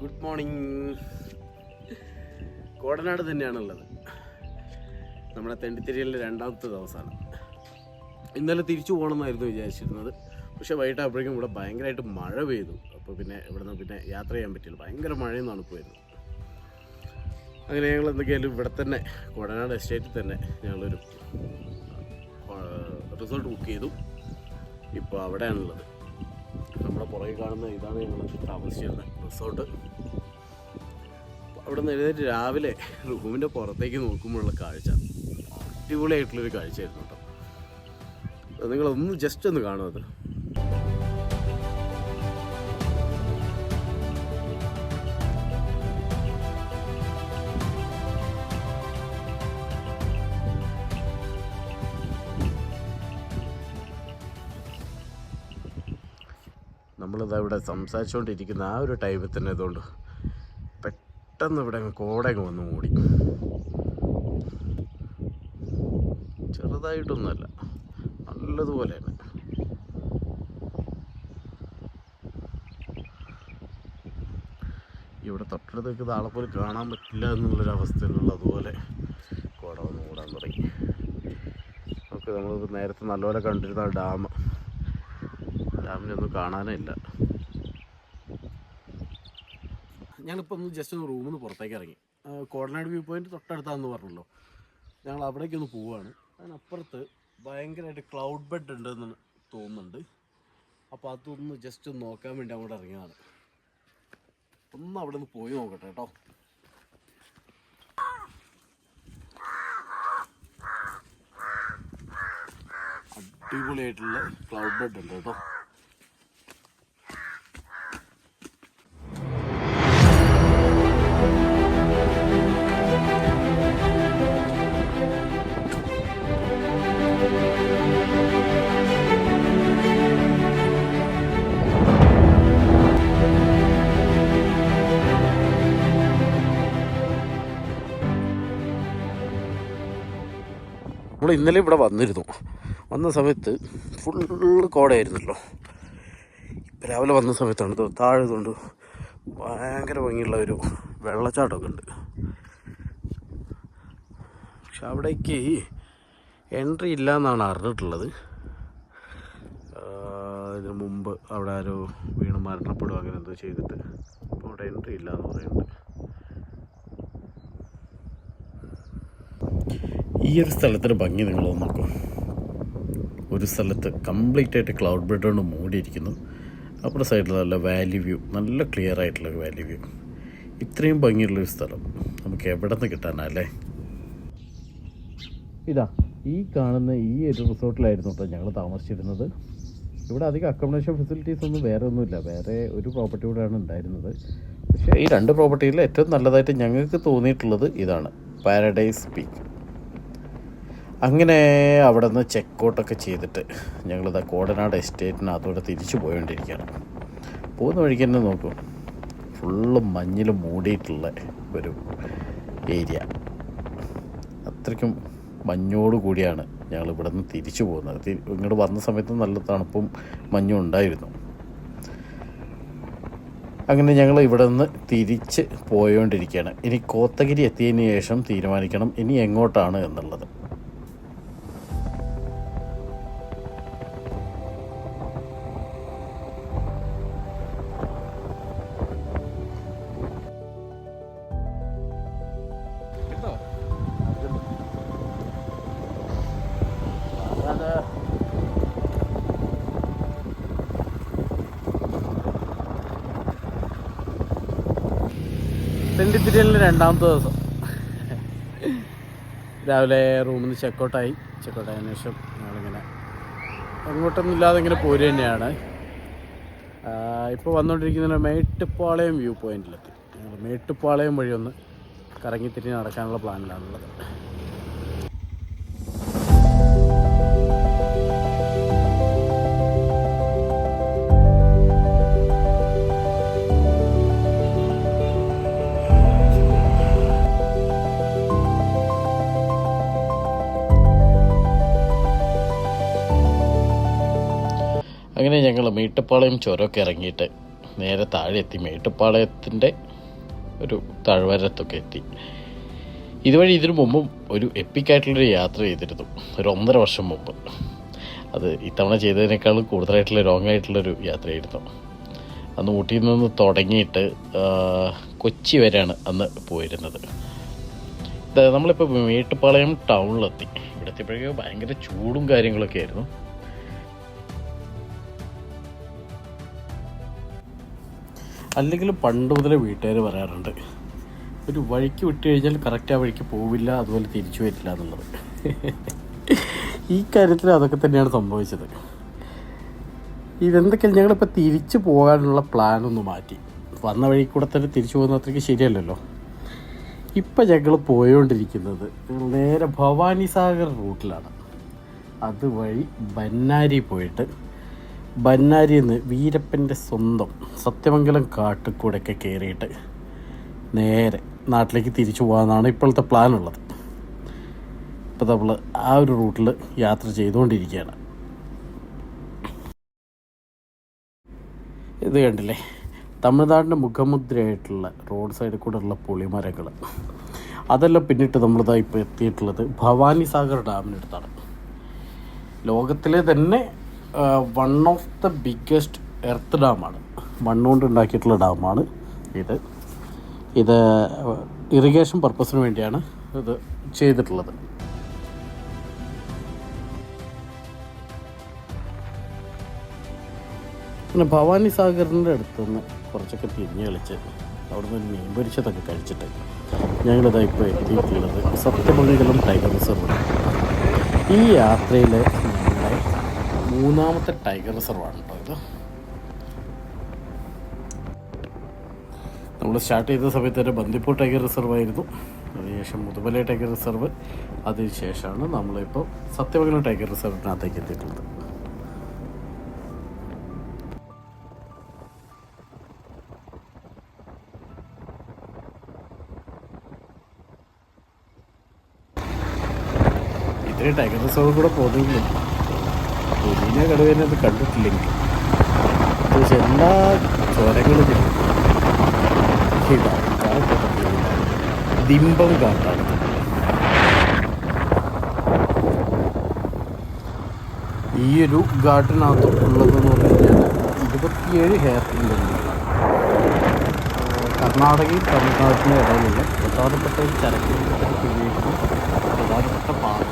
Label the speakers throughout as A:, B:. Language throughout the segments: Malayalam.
A: Good morning. കോടനാട് തന്നെയാണുള്ളത്. നമ്മുടെ തെണ്ടിത്തിരിയലിൻ്റെ രണ്ടാമത്തെ ദിവസമാണ്. ഇന്നലെ തിരിച്ചു പോകണമെന്നായിരുന്നു വിചാരിച്ചിരുന്നത്. പക്ഷേ വൈകിട്ടാകുമ്പോഴേക്കും ഇവിടെ ഭയങ്കരമായിട്ട് മഴ പെയ്തു. അപ്പോൾ ഇവിടുന്ന് യാത്ര ചെയ്യാൻ പറ്റില്ല. ഭയങ്കര മഴയും തണുപ്പായിരുന്നു. അങ്ങനെ ഞങ്ങൾ എന്തൊക്കെയായാലും ഇവിടെ തന്നെ കോടനാട് എസ്റ്റേറ്റിൽ തന്നെ ഞങ്ങളൊരു റിസോർട്ട് ബുക്ക് ചെയ്തു. ഇപ്പോൾ അവിടെയാണുള്ളത്. നമ്മുടെ പുറകെ കാണുന്ന ഇതാണ് ഞങ്ങൾ താമസിച്ചിരുന്ന റിസോർട്ട്. അവിടെ നിന്ന് എഴുന്നേറ്റ് രാവിലെ റൂമിൻ്റെ പുറത്തേക്ക് നോക്കുമ്പോഴുള്ള കാഴ്ച അടിപൊളിയായിട്ടുള്ളൊരു കാഴ്ചയായിരുന്നു കേട്ടോ. നിങ്ങളൊന്ന് ജസ്റ്റ് ഒന്ന് കാണും അത്. നമ്മളിതാ ഇവിടെ സംസാരിച്ചുകൊണ്ടിരിക്കുന്ന ആ ഒരു ടൈമിൽ തന്നെ ഇതുകൊണ്ട് പെട്ടെന്ന് ഇവിടെ കോടയൊക്കെ വന്ന് മൂടി. ചെറുതായിട്ടൊന്നുമല്ല, നല്ലതുപോലെയാണ്. ഇവിടെ തൊട്ടടുത്തേക്ക് നാളെ പോലും കാണാൻ പറ്റില്ല എന്നുള്ളൊരവസ്ഥയിലുള്ള അതുപോലെ കോട വന്ന് മൂടാൻ തുടങ്ങി. നമുക്ക് നമ്മൾ നേരത്തെ നല്ലപോലെ കണ്ടിരുന്ന ഡാമിനൊന്നും കാണാനേ ഇല്ല. ഞങ്ങളിപ്പോൾ ഒന്ന് ജസ്റ്റ് ഒന്ന് റൂമിൽ നിന്ന് പുറത്തേക്ക് ഇറങ്ങി. കോടനാട് വ്യൂ പോയിൻറ്റ് തൊട്ടടുത്താണെന്ന് പറഞ്ഞല്ലോ. ഞങ്ങൾ അവിടേക്കൊന്ന് പോവുകയാണ്. അതിനപ്പുറത്ത് ഭയങ്കരമായിട്ട് ക്ലൗഡ് ബെഡ് ഉണ്ടെന്ന് തോന്നുന്നുണ്ട്. അപ്പോൾ അതൊന്ന് ജസ്റ്റ് ഒന്ന് നോക്കാൻ വേണ്ടി അങ്ങോട്ട് ഇറങ്ങിയതാണ്. ഒന്ന് അവിടെ നിന്ന് പോയി നോക്കട്ടെ കേട്ടോ. അടിപൊളിയായിട്ടുള്ള ക്ലൗഡ് ബെഡ് ഉണ്ട് കേട്ടോ. നമ്മൾ ഇന്നലെ ഇവിടെ വന്നിരുന്നു. വന്ന സമയത്ത് ഫുള്ള് കോടയായിരുന്നല്ലോ. രാവിലെ വന്ന സമയത്താണ് താഴെ കൊണ്ട് ഭയങ്കര ഭംഗിയുള്ള ഒരു വെള്ളച്ചാട്ടമൊക്കെ ഉണ്ട്. പക്ഷെ അവിടേക്ക് എൻട്രി ഇല്ല എന്നാണ് അറിഞ്ഞിട്ടുള്ളത്. ഇതിനു മുമ്പ് അവിടെ ആരോ വീണ് മരണപ്പെടുക അങ്ങനെ എന്തോ ചെയ്തിട്ട് അപ്പോൾ അവിടെ എൻട്രി ഇല്ല എന്ന് പറയുന്നുണ്ട്. ഈ ഒരു സ്ഥലത്തിൻ്റെ ഭംഗി നിങ്ങളൊന്ന് നോക്കും. ഒരു സ്ഥലത്ത് കംപ്ലീറ്റ് ആയിട്ട് ക്ലൗഡ് ബെഡ് കൊണ്ട് മൂടിയിരിക്കുന്നു. അപ്പുറത്തെ സൈഡിൽ നല്ല വാലി വ്യൂ, നല്ല ക്ലിയർ ആയിട്ടുള്ള വാലി വ്യൂ. ഇത്രയും ഭംഗിയുള്ളൊരു സ്ഥലം നമുക്ക് എവിടെ നിന്ന് കിട്ടാനല്ലേ. ഇതാ ഈ കാണുന്ന ഈ ഒരു റിസോർട്ടിലായിരുന്നു കേട്ടോ ഞങ്ങൾ താമസിച്ചിരുന്നത്. ഇവിടെ അധികം അക്കോമഡേഷൻ ഫെസിലിറ്റീസ് ഒന്നും വേറെ ഒന്നുമില്ല. വേറെ ഒരു പ്രോപ്പർട്ടി കൂടെയാണ് ഉണ്ടായിരുന്നത്. പക്ഷേ ഈ രണ്ട് പ്രോപ്പർട്ടിയിൽ ഏറ്റവും നല്ലതായിട്ട് ഞങ്ങൾക്ക് തോന്നിയിട്ടുള്ളത് ഇതാണ്, പാരഡൈസ് പീക്ക്. അങ്ങനെ അവിടെ നിന്ന് ചെക്കൗട്ടൊക്കെ ചെയ്തിട്ട് ഞങ്ങളിതാ കോടനാട് എസ്റ്റേറ്റിനകത്തോടെ തിരിച്ചു പോയോണ്ടിരിക്കുകയാണ്. പോകുന്ന വഴിക്ക് തന്നെ നോക്കും, ഫുള്ള് മഞ്ഞിൽ മൂടിയിട്ടുള്ള ഒരു ഏരിയ. അത്രയ്ക്കും മഞ്ഞോട് കൂടിയാണ് ഞങ്ങൾ ഇവിടെ നിന്ന് തിരിച്ചു പോകുന്നത്. ഇങ്ങോട്ട് വന്ന സമയത്ത് നല്ല തണുപ്പും മഞ്ഞും ഉണ്ടായിരുന്നു. അങ്ങനെ ഞങ്ങൾ ഇവിടെ നിന്ന് തിരിച്ച് പോയോണ്ടിരിക്കുകയാണ്. ഇനി കോത്തഗിരി എത്തിയതിന് ശേഷം തീരുമാനിക്കണം ഇനി എങ്ങോട്ടാണ് എന്നുള്ളത്. തെണ്ടിത്തിരിയലിൻ്റെ രണ്ടാമത്തെ ദിവസം. രാവിലെ റൂമിൽ നിന്ന് ചെക്കൗട്ടായതിനു ശേഷം ഞങ്ങളിങ്ങനെ അങ്ങോട്ടൊന്നും ഇല്ലാതെ ഇങ്ങനെ പോരുക തന്നെയാണ്. ഇപ്പോൾ വന്നുകൊണ്ടിരിക്കുന്ന മേട്ടുപ്പാളയം വ്യൂ പോയിൻറ്റിലെത്തി. ഞങ്ങൾ മേട്ടുപ്പാളയം വഴി ഒന്ന് കറങ്ങിത്തിരിഞ്ഞ് നടക്കാനുള്ള പ്ലാനിലാണുള്ളത്. അങ്ങനെ ഞങ്ങൾ മേട്ടുപ്പാളയം ചുരമൊക്കെ ഇറങ്ങിയിട്ട് നേരെ താഴെ എത്തി. മേട്ടുപ്പാളയത്തിൻ്റെ ഒരു താഴ്വാരത്തൊക്കെ എത്തി. ഇതുവഴി ഇതിനു മുമ്പും ഒരു എപ്പിക്കായിട്ടുള്ളൊരു യാത്ര ചെയ്തിരുന്നു, ഒരു 1.5 വർഷം മുമ്പ്. അത് ഇത്തവണ ചെയ്തതിനേക്കാളും കൂടുതലായിട്ടുള്ള ലോങ് ആയിട്ടുള്ളൊരു യാത്രയായിരുന്നു. അന്ന് ഊട്ടിയിൽ നിന്ന് തുടങ്ങിയിട്ട് കൊച്ചി വരെയാണ് അന്ന് പോയിരുന്നത്. നമ്മളിപ്പോൾ മേട്ടുപ്പാളയം ടൗണിലെത്തി. ഇവിടെ എത്തിയപ്പോഴേക്കും ഭയങ്കര ചൂടും കാര്യങ്ങളൊക്കെ ആയിരുന്നു. അല്ലെങ്കിലും പണ്ട് മുതലേ വീട്ടുകാർ പറയാറുണ്ട്, ഒരു വഴിക്ക് വിട്ട് കഴിഞ്ഞാൽ കറക്റ്റ് ആ വഴിക്ക് പോവില്ല, അതുപോലെ തിരിച്ചു വരില്ല എന്നുള്ളത്. ഈ കാര്യത്തിൽ അതൊക്കെ തന്നെയാണ് സംഭവിച്ചത്. ഇതെന്തൊക്കെയാണ്, ഞങ്ങളിപ്പോൾ തിരിച്ചു പോകാനുള്ള പ്ലാനൊന്ന് മാറ്റി. വന്ന വഴി കൂടെ തന്നെ തിരിച്ചു പോകുന്ന അത്രയ്ക്ക് ശരിയല്ലല്ലോ. ഇപ്പം ഞങ്ങൾ പോയോണ്ടിരിക്കുന്നത് നേരെ ഭവാനി സാഗർ റൂട്ടിലാണ്. അതുവഴി ബന്നാരി പോയിട്ട് ബന്നാരിയിൽ നിന്ന് വീരപ്പൻ്റെ സ്വന്തം സത്യമംഗലം കാട്ടിക്കൂടെയൊക്കെ കയറിയിട്ട് നേരെ നാട്ടിലേക്ക് തിരിച്ചു പോകാമെന്നാണ് ഇപ്പോഴത്തെ പ്ലാനുള്ളത്. ഇപ്പോൾ നമ്മൾ ആ ഒരു റൂട്ടിൽ യാത്ര ചെയ്തുകൊണ്ടിരിക്കുകയാണ്. ഇത് കണ്ടില്ലേ, തമിഴ്നാടിൻ്റെ മുഖമുദ്രയായിട്ടുള്ള റോഡ് സൈഡിൽ കൂടെ ഉള്ള പുളിമരങ്ങൾ. അതെല്ലാം പിന്നിട്ട് നമ്മളിതാ ഇപ്പോൾ എത്തിയിട്ടുള്ളത് ഭവാനി സാഗർ ഡാമിനടുത്താണ്. ലോകത്തിലെ തന്നെ one of the biggest earth ഡാമാണ്. മണ്ണുകൊണ്ട് ഉണ്ടാക്കിയിട്ടുള്ള ഡാമാണ് ഇത്. ഇറിഗേഷൻ പർപ്പസിന് വേണ്ടിയാണ് ഇത് ചെയ്തിട്ടുള്ളത്. പിന്നെ ഭവാനി സാഗറിൻ്റെ അടുത്തുനിന്ന് കുറച്ചൊക്കെ തിരിഞ്ഞ് കളിച്ച് അവിടെ നിന്ന് മീൻ പൊരിച്ചതൊക്കെ കഴിച്ചിട്ട് ഞങ്ങളിതാ ഇപ്പോൾ എത്തിയിട്ടുള്ളത് സത്യമംഗലം ടൈഗർ റിസർവ്. ഈ യാത്രയിൽ ഞങ്ങളുടെ 3ാമത്തെ ടൈഗർ റിസർവാണ് കേട്ടോ ഇത്. നമ്മൾ സ്റ്റാർട്ട് ചെയ്ത സമയത്ത് തന്നെ ബന്ദിപ്പൂർ ടൈഗർ റിസർവ് ആയിരുന്നു, അതിനുശേഷം മുതുമലൈ ടൈഗർ റിസർവ്, അതിനുശേഷമാണ് നമ്മളിപ്പോൾ സത്യമംഗലം ടൈഗർ റിസർവിനകത്തേക്ക് എത്തിയിട്ടുള്ളത്. ഇത്രയും ടൈഗർ റിസർവ് കൂടെ പോകുന്നില്ല, പുലിനെ കടുവേനെ അത് കണ്ടിട്ടില്ലെങ്കിൽ. പക്ഷെ എല്ലാ ചുരങ്ങളും ദിമ്പം കാട്ടാണ്. ഈ ഒരു ഗാർഡനകത്ത് ഉള്ളതെന്ന് പറഞ്ഞു കഴിഞ്ഞാൽ 27 ഹെയർ പിന്നുകളാണ്. കർണാടകയും തമിഴ്നാട്ടിനും ഇടയിലുള്ള പ്രധാനപ്പെട്ട ഒരു ചരക്ക് ഉപയോഗിക്കുന്ന പ്രധാനപ്പെട്ട പാത.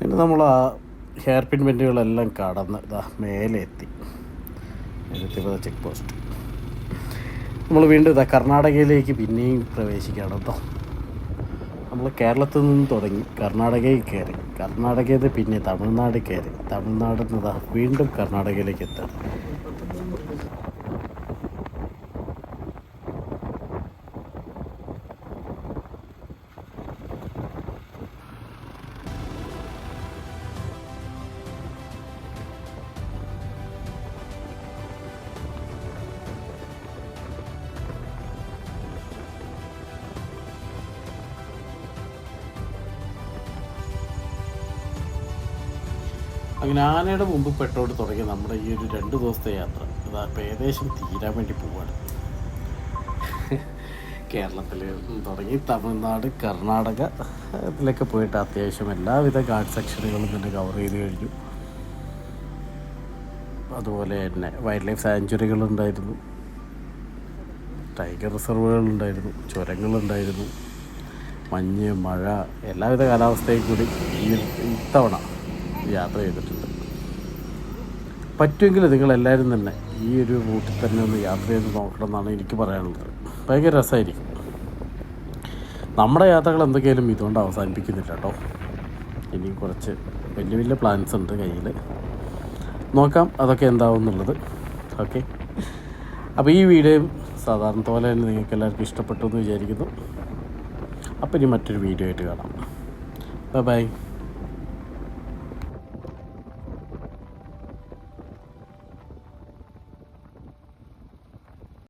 A: പിന്നെ നമ്മൾ ആ ഹെയർ പിൻ ബെൻഡുകളെല്ലാം കടന്ന് ഇതാ മേലെ എത്തി. Check post. നമ്മൾ വീണ്ടും ഇതാ കർണാടകയിലേക്ക് പിന്നെയും പ്രവേശിക്കുകയാണ് കേട്ടോ. നമ്മൾ കേരളത്തിൽ നിന്ന് തുടങ്ങി കർണാടകയിൽ കയറി, കർണാടകയിൽ നിന്ന് പിന്നെ തമിഴ്നാട് കയറി, തമിഴ്നാട്ടിൽ നിന്ന് ഇതാ വീണ്ടും കർണാടകയിലേക്ക് എത്താം. അങ്ങനെ ആനയുടെ മുമ്പ് പെട്ടോട് തുടങ്ങി നമ്മുടെ ഈ ഒരു 2 ദിവസത്തെ യാത്ര ഇതാ ഇപ്പോൾ ഏകദേശം തീരാൻ വേണ്ടി പോവാണ്. കേരളത്തിൽ തുടങ്ങി തമിഴ്നാട്, കർണാടക ഇതിലൊക്കെ പോയിട്ട് അത്യാവശ്യം എല്ലാവിധ ഗാർഡ് സെക്ഷനുകളും തന്നെ കവർ ചെയ്ത് കഴിഞ്ഞു. അതുപോലെ തന്നെ വൈൽഡ് ലൈഫ് സാങ്ച്വറികളുണ്ടായിരുന്നു, ടൈഗർ റിസർവുകളുണ്ടായിരുന്നു, ചുരങ്ങളുണ്ടായിരുന്നു, മഞ്ഞ്, മഴ, എല്ലാവിധ കാലാവസ്ഥയും കൂടി ഇത്തവണ യാത്ര ചെയ്തിട്ടുണ്ട്. പറ്റുമെങ്കിൽ നിങ്ങളെല്ലാവരും തന്നെ ഈ ഒരു റൂട്ടിൽ തന്നെ ഒന്ന് യാത്ര ചെയ്ത് നോക്കണം എന്നാണ് എനിക്ക് പറയാനുള്ളത്. ഭയങ്കര രസമായിരിക്കും. നമ്മുടെ യാത്രകൾ എന്തൊക്കെയാലും ഇതുകൊണ്ട് അവസാനിപ്പിക്കുന്നില്ല കേട്ടോ. ഇനി കുറച്ച് വലിയ വലിയ പ്ലാൻസ് ഉണ്ട് കയ്യിൽ, നോക്കാം അതൊക്കെ എന്താവും എന്നുള്ളത്. ഓക്കെ, അപ്പോൾ ഈ വീഡിയോ സാധാരണ പോലെ തന്നെ നിങ്ങൾക്ക് എല്ലാവർക്കും ഇഷ്ടപ്പെട്ടു എന്ന് വിചാരിക്കുന്നു. അപ്പോൾ ഇനി മറ്റൊരു വീഡിയോ ആയിട്ട് കാണാം. Bye bye.